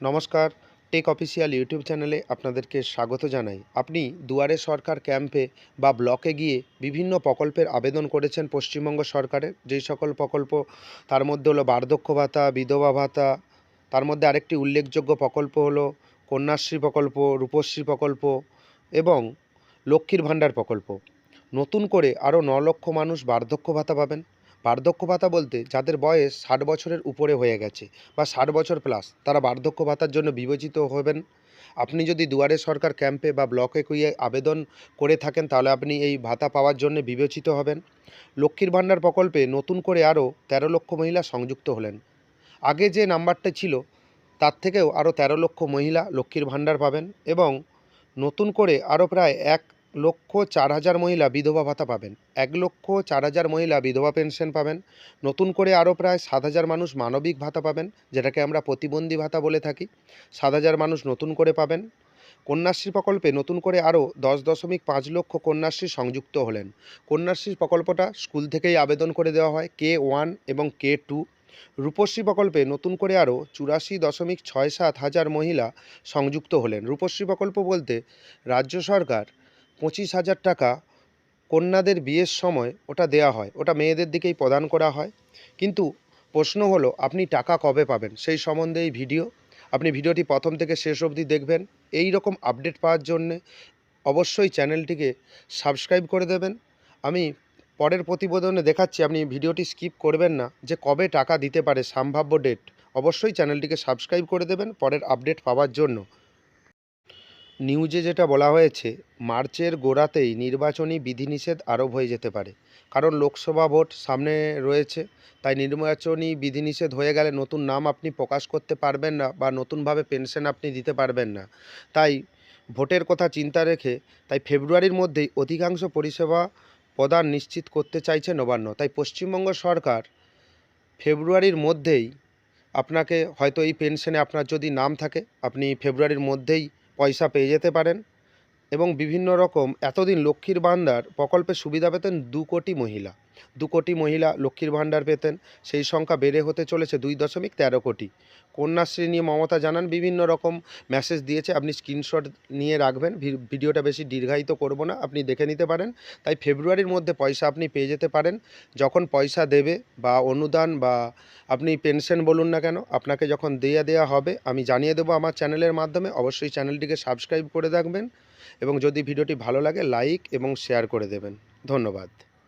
নমস্কার, take official YouTube চ্যানেলে আপনাদেরকে স্বাগত জানাই। আপনি দুয়ারে সরকার ক্যাম্পে বা ব্লকে গিয়ে বিভিন্ন প্রকল্পের আবেদন করেছেন পশ্চিমবঙ্গ সরকারের। যেই সকল প্রকল্প, তার মধ্যে হলো বার্ধক্য ভাতা, বিধবা ভাতা, তার মধ্যে আরেকটি উল্লেখযোগ্য প্রকল্প হলো কন্যাশ্রী প্রকল্প, রূপশ্রী প্রকল্প এবং লক্ষ্মীর ভাণ্ডার প্রকল্প। নতুন করে আরও ৯ লক্ষ মানুষ বার্ধক্য ভাতা পাবেন। বার্ধক্য ভাতা বলতে যাদের বয়স ৬০ বছরের উপরে হয়ে গেছে বা ৬০ বছর প্লাস, তারা বার্ধক্য ভাতার জন্য বিবেচিত হবেন। আপনি যদি দুয়ারে সরকার ক্যাম্পে বা ব্লকে গিয়ে আবেদন করে থাকেন, তাহলে আপনি এই ভাতা পাওয়ার জন্য বিবেচিত হবেন। লক্ষ্মীর ভাণ্ডার প্রকল্পে নতুন করে আরও ১৩ লক্ষ মহিলা সংযুক্ত হলেন। আগে যে নাম্বারটা ছিল তার থেকেও আরও ১৩ লক্ষ মহিলা লক্ষ্মীর ভাণ্ডার পাবেন এবং নতুন করে আরও প্রায় ১,০৪,০০০ মহিলা বিধবা ভাতা পাবেন। ১,০৪,০০০ মহিলা বিধবা পেনশন পাবেন। নতুন করে আরও প্রায় ৭,০০০ মানুষ মানবিক ভাতা পাবেন, যেটাকে আমরা প্রতিবন্ধী ভাতা বলে থাকি। ৭,০০০ মানুষ নতুন করে পাবেন। কন্যাশ্রী প্রকল্পে নতুন করে আরও ১০.৫ লক্ষ কন্যাশ্রী সংযুক্ত হলেন। কন্যাশ্রী প্রকল্পটা স্কুল থেকেই আবেদন করে দেওয়া হয়, K1 এবং K2। রূপশ্রী প্রকল্পে নতুন করে আরও ৮৪.৬৭ হাজার মহিলা সংযুক্ত হলেন। রূপশ্রী প্রকল্প বলতে রাজ্য সরকার ২৫,০০০ টাকা কন্যাদের বিয়ের সময় ওটা দেয়া হয়, ওটা মেয়েদের দিকেই প্রদান করা হয়। কিন্তু প্রশ্ন হলো, আপনি টাকা কবে পাবেন সেই সম্বন্ধে এই ভিডিও। আপনি ভিডিওটি প্রথম থেকে শেষ অবধি দেখবেন। এই রকম আপডেট পাওয়ার জন্যে অবশ্যই চ্যানেলটিকে সাবস্ক্রাইব করে দেবেন। আমি পরের প্রতিবেদনে দেখাচ্ছি, আপনি ভিডিওটি স্কিপ করবেন না, যে কবে টাকা দিতে পারে সম্ভাব্য ডেট। অবশ্যই চ্যানেলটিকে সাবস্ক্রাইব করে দেবেন পরের আপডেট পাওয়ার জন্য। নিউজে যেটা বলা হয়েছে, মার্চের গোড়াতেই নির্বাচনী বিধিনিষেধ আরোপ হয়ে যেতে পারে। কারণ লোকসভা ভোট সামনে রয়েছে, তাই নির্বাচনী বিধিনিষেধ হয়ে গেলে নতুন নাম আপনি প্রকাশ করতে পারবেন না বা নতুনভাবে পেনশন আপনি দিতে পারবেন না। তাই ভোটের কথা চিন্তা রেখে ফেব্রুয়ারির মধ্যেই অধিকাংশ পরিষেবা প্রদান নিশ্চিত করতে চাইছে নবান্ন। তাই পশ্চিমবঙ্গ সরকার ফেব্রুয়ারির মধ্যেই আপনাকে হয়তো এই পেনশনে আপনার যদি নাম থাকে, আপনি ফেব্রুয়ারির মধ্যেই পয়সা পেয়ে যেতে পারেন। এবং বিভিন্ন রকম এতদিন লক্ষ্মীর ভাণ্ডার প্রকল্পের সুবিধা পেতেন ২ কোটি মহিলা। ২ কোটি মহিলা লক্ষ্মীর ভাণ্ডার পেতেন, সেই সংখ্যা বেড়ে হতে চলেছে ২.১৩ কোটি। কন্যাশ্রী নিয়ে মমতা জানান বিভিন্ন রকম মেসেজ দিয়েছে, আপনি স্ক্রিনশট নিয়ে রাখবেন। ভিডিওটা বেশি দীর্ঘায়িত করব না, আপনি দেখে নিতে পারেন। তাই ফেব্রুয়ারির মধ্যে পয়সা আপনি পেয়ে যেতে পারেন। যখন পয়সা দেবে বা অনুদান বা আপনি পেনশন বলুন না কেন, আপনাকে যখন দেয়া হবে আমি জানিয়ে দেবো আমার চ্যানেলের মাধ্যমে। অবশ্যই চ্যানেলটিকে সাবস্ক্রাইব করে রাখবেন এবং যদি ভিডিওটি ভালো লাগে লাইক এবং শেয়ার করে দেবেন। ধন্যবাদ।